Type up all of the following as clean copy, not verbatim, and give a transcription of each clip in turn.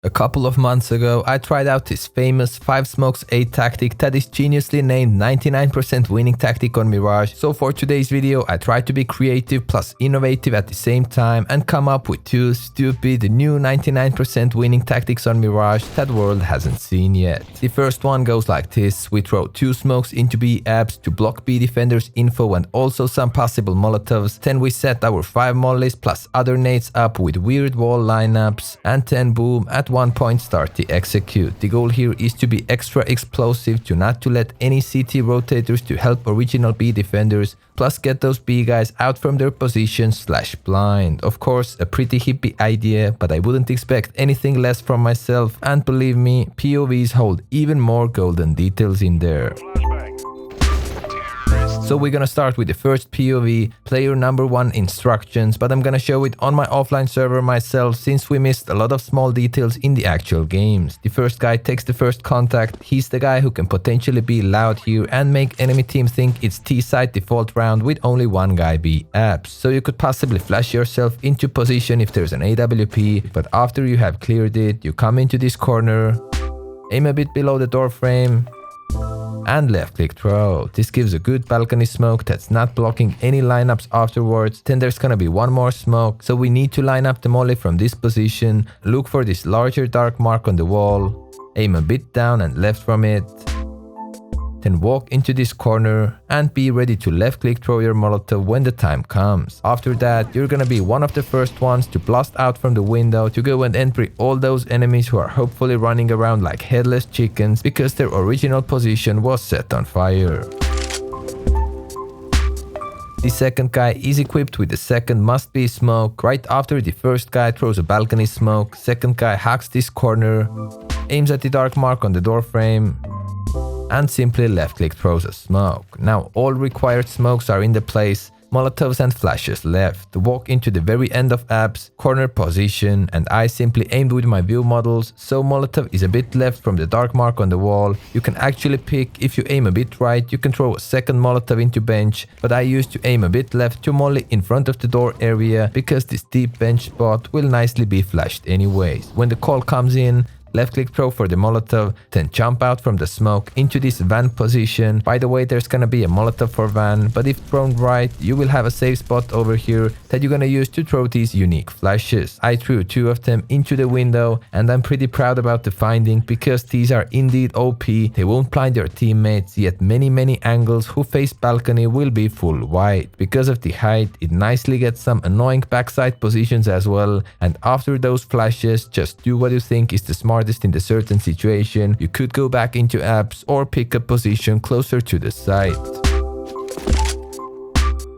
A couple of months ago, I tried out this famous 5 smokes 8 tactic that is geniusly named 99% winning tactic on Mirage. So for today's video, I tried to be creative plus innovative at the same time and come up with 2 stupid new 99% winning tactics on Mirage that the world hasn't seen yet. The first one goes like this: we throw 2 smokes into B apps to block B defenders info and also some possible molotovs. Then we set our 5 mollies plus other nades up with weird wall lineups, and then boom, at one point start the execute. The goal here is to be extra explosive, to not to let any CT rotators to help original B defenders, plus get those B guys out from their position / blind. Of course, a pretty hippie idea, but I wouldn't expect anything less from myself, and believe me, POVs hold even more golden details in there. So we're gonna start with the first POV, player number 1 instructions, but I'm gonna show it on my offline server myself since we missed a lot of small details in the actual games. The first guy takes the first contact. He's the guy who can potentially be loud here and make enemy team think it's T-side default round with only one guy B apps. So you could possibly flash yourself into position if there's an AWP, but after you have cleared it, you come into this corner, aim a bit below the door frame, and left click throw. This gives a good balcony smoke that's not blocking any lineups afterwards. Then there's gonna be one more smoke, so we need to line up the molly from this position, look for this larger dark mark on the wall, aim a bit down and left from it, then walk into this corner and be ready to left click throw your molotov when the time comes. After that, you're gonna be one of the first ones to blast out from the window to go and entry all those enemies who are hopefully running around like headless chickens because their original position was set on fire. The second guy is equipped with the second must be smoke. Right after the first guy throws a balcony smoke, second guy hacks this corner, aims at the dark mark on the door frame, and simply left click throws a smoke. Now all required smokes are in the place, molotovs and flashes left. Walk into the very end of apps, corner position, and I simply aimed with my view models, so molotov is a bit left from the dark mark on the wall. You can actually pick, if you aim a bit right, you can throw a second molotov into bench, but I used to aim a bit left to molly in front of the door area because this deep bench spot will nicely be flashed anyways. When the call comes in, left click throw for the molotov, then jump out from the smoke into this van position. By the way, there's gonna be a molotov for van, but if thrown right, you will have a safe spot over here that you're gonna use to throw these unique flashes. I threw 2 of them into the window, and I'm pretty proud about the finding because these are indeed OP. They won't blind your teammates, yet many angles who face balcony will be full white. Because of the height, it nicely gets some annoying backside positions as well, and after those flashes, just do what you think is the smartest in the certain situation. You could go back into apps or pick a position closer to the site.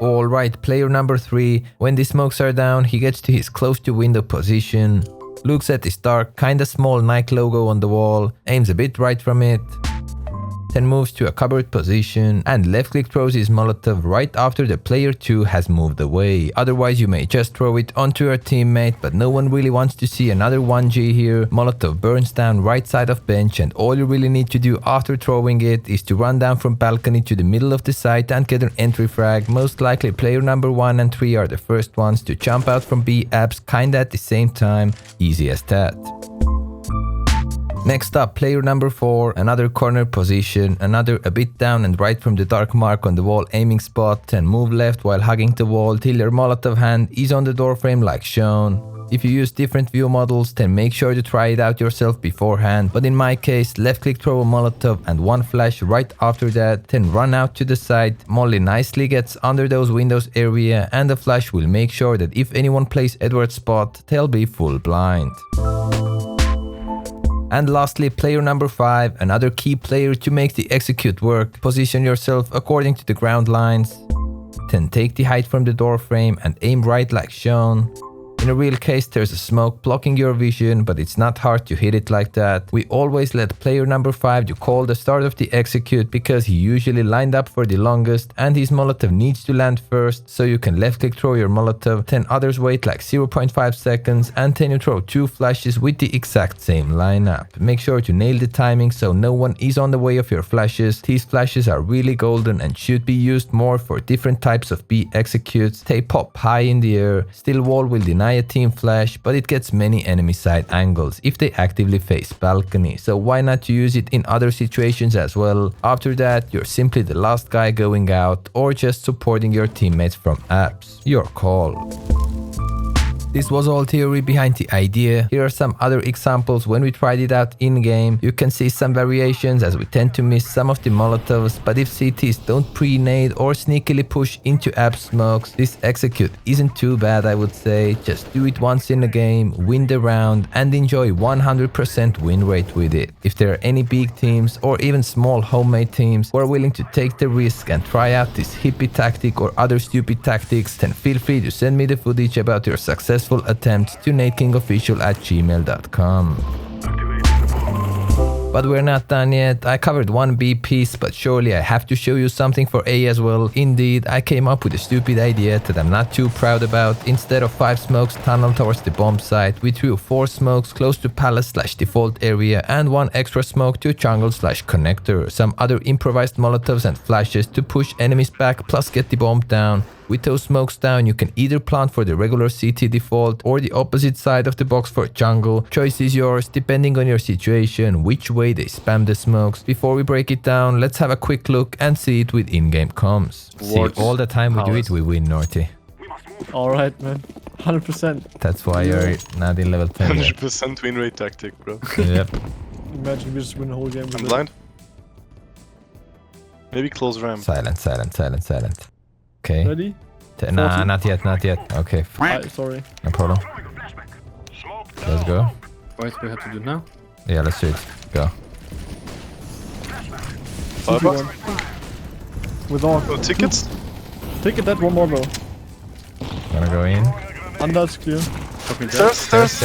Alright, player number 3, when the smokes are down, he gets to his close to window position, looks at this dark, kinda small Nike logo on the wall, aims a bit right from it, then moves to a cupboard position and left click throws his molotov right after the player 2 has moved away. Otherwise you may just throw it onto your teammate, but no one really wants to see another 1G here. Molotov burns down right side of bench, and all you really need to do after throwing it is to run down from balcony to the middle of the site and get an entry frag. Most likely player number 1 and 3 are the first ones to jump out from B apps kinda at the same time. Easy as that. Next up, player number 4, another corner position, another a bit down and right from the dark mark on the wall aiming spot, and move left while hugging the wall till your molotov hand is on the door frame like shown. If you use different view models, then make sure to try it out yourself beforehand, but in my case, left click throw a molotov and 1 flash right after that, then run out to the side. Molly nicely gets under those windows area, and the flash will make sure that if anyone plays Edward's spot, they'll be full blind. And lastly, player number 5, another key player to make the execute work. Position yourself according to the ground lines, then take the height from the door frame and aim right like shown. In a real case, there's a smoke blocking your vision, but it's not hard to hit it like that. We always let player number 5 to call the start of the execute because he usually lined up for the longest and his molotov needs to land first, so you can left click throw your molotov, then others wait like 0.5 seconds, and then you throw 2 flashes with the exact same lineup. Make sure to nail the timing so no one is on the way of your flashes. These flashes are really golden and should be used more for different types of B executes. They pop high in the air, still wall will deny deny a team flash, but it gets many enemy side angles if they actively face balcony, so why not use it in other situations as well. After that, you're simply the last guy going out or just supporting your teammates from apps. Your call. This was all theory behind the idea. Here are some other examples when we tried it out in-game. You can see some variations as we tend to miss some of the Molotovs, but if CTs don't pre-nade or sneakily push into app smokes, this execute isn't too bad, I would say. Just do it once in a game, win the round, and enjoy 100% win rate with it. If there are any big teams or even small homemade teams who are willing to take the risk and try out this hippie tactic or other stupid tactics, then feel free to send me the footage about your successful attempts to NadeKingOfficial@gmail.com. But we're not done yet. I covered one B piece, but surely I have to show you something for A as well. Indeed, I came up with a stupid idea that I'm not too proud about. Instead of 5 smokes tunnel towards the bomb site, we threw 4 smokes close to palace/default area and 1 extra smoke to jungle/connector. Some other improvised molotovs and flashes to push enemies back plus get the bomb down. With those smokes down, you can either plant for the regular CT default or the opposite side of the box for jungle. Choice is yours, depending on your situation, which way they spam the smokes. Before we break it down, let's have a quick look and see it with in-game comms. See, all the time we do it, we win, Norty. Alright, man. 100%. That's why you're not in level 10 yet. 100% win rate tactic, bro. Yep. Imagine we just win the whole game. I'm blind. Maybe close ramp. Silent. Okay. Ready? Nah, not yet. Okay. Sorry. No problem. Let's go. What do we have to do now? Yeah, let's do it. Go. Firebox? With all. Oh, tickets? Ticket that one more though. Gonna go in. Under is clear. Stairs.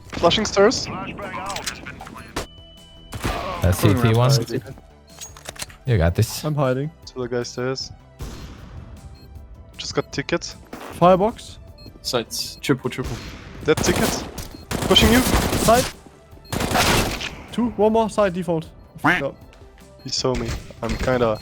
Flushing stairs. That's CT one. You got this. I'm hiding. To the guy stairs. Just got tickets. Firebox. Sides. Triple. Dead ticket. Pushing you. Side. 2. One more. Side default. Go. He saw me. I'm kinda...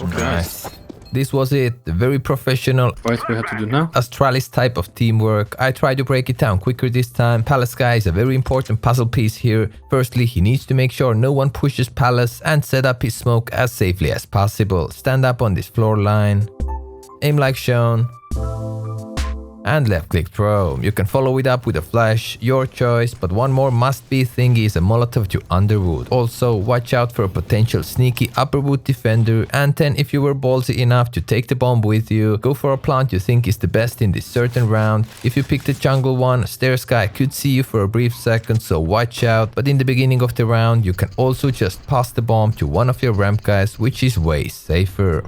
Okay. Nice. This was it. Very professional. What do we have to do now? Astralis type of teamwork. I tried to break it down quicker this time. Palace guy is a very important puzzle piece here. Firstly, he needs to make sure no one pushes Palace and set up his smoke as safely as possible. Stand up on this floor line. Aim like shown. And left click throw. You can follow it up with a flash, your choice, but one more must be thingy is a molotov to underwood. Also, watch out for a potential sneaky upperwood defender, and then if you were ballsy enough to take the bomb with you, go for a plant you think is the best in this certain round. If you pick the jungle one, stairs guy could see you for a brief second, so watch out, but in the beginning of the round you can also just pass the bomb to one of your ramp guys, which is way safer.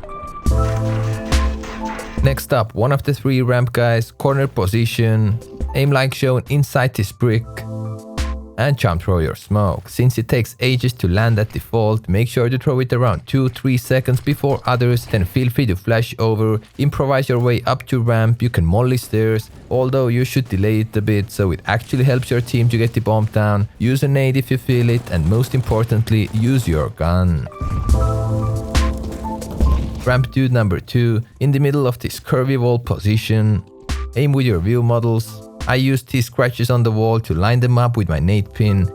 Next up, one of the 3 ramp guys, corner position, aim like shown inside this brick, and jump throw your smoke. Since it takes ages to land at default, make sure to throw it around 2-3 seconds before others, then feel free to flash over, improvise your way up to ramp, you can molly stairs, although you should delay it a bit so it actually helps your team to get the bomb down, use a nade if you feel it, and most importantly, use your gun. Ramp dude number 2, in the middle of this curvy wall position, aim with your view models. I used these scratches on the wall to line them up with my nade pin.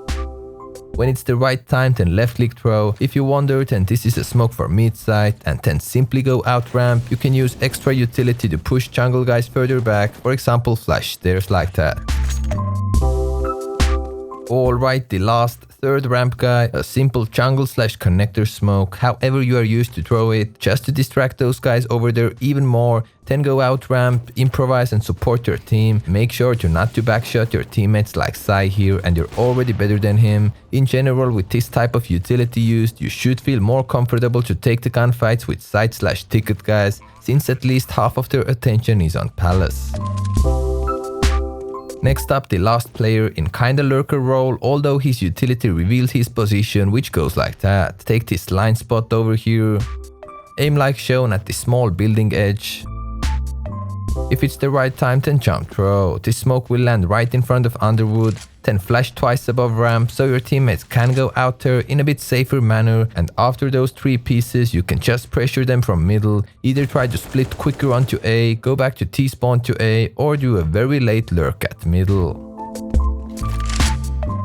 When it's the right time, then left click throw. If you wondered, then this is a smoke for mid side, and then simply go out ramp. You can use extra utility to push jungle guys further back, for example flash stairs like that. Alright, the last, 3rd ramp guy, a simple jungle/connector smoke, however you are used to throw it, just to distract those guys over there even more. Then go out ramp, improvise and support your team. Make sure to not to backshot your teammates like Sai here, and you're already better than him. In general, with this type of utility used, you should feel more comfortable to take the gunfights with side/ticket guys, since at least half of their attention is on Palace. Next up, the last player in kinda lurker role, although his utility reveals his position, which goes like that. Take this line spot over here, aim like shown at the small building edge, If it's the right time, then jump throw. This smoke will land right in front of Underwood, then flash twice above ramp so your teammates can go out there in a bit safer manner, and after those 3 pieces you can just pressure them from middle, either try to split quicker onto A, go back to T-spawn to A, or do a very late lurk at middle.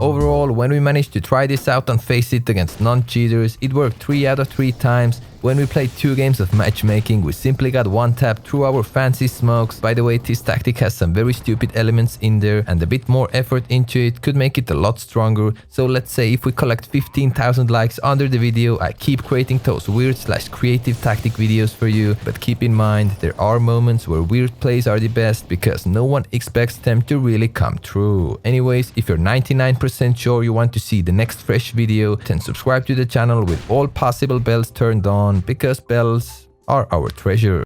Overall, when we managed to try this out on Faceit against non-cheaters, it worked 3 out of 3 times. When we played 2 games of matchmaking, we simply got one tap through our fancy smokes. By the way, this tactic has some very stupid elements in there, and a bit more effort into it could make it a lot stronger. So let's say if we collect 15,000 likes under the video, I keep creating those weird/creative tactic videos for you. But keep in mind, there are moments where weird plays are the best because no one expects them to really come true. Anyways, if you're 99% sure you want to see the next fresh video, then subscribe to the channel with all possible bells turned on, because bells are our treasure.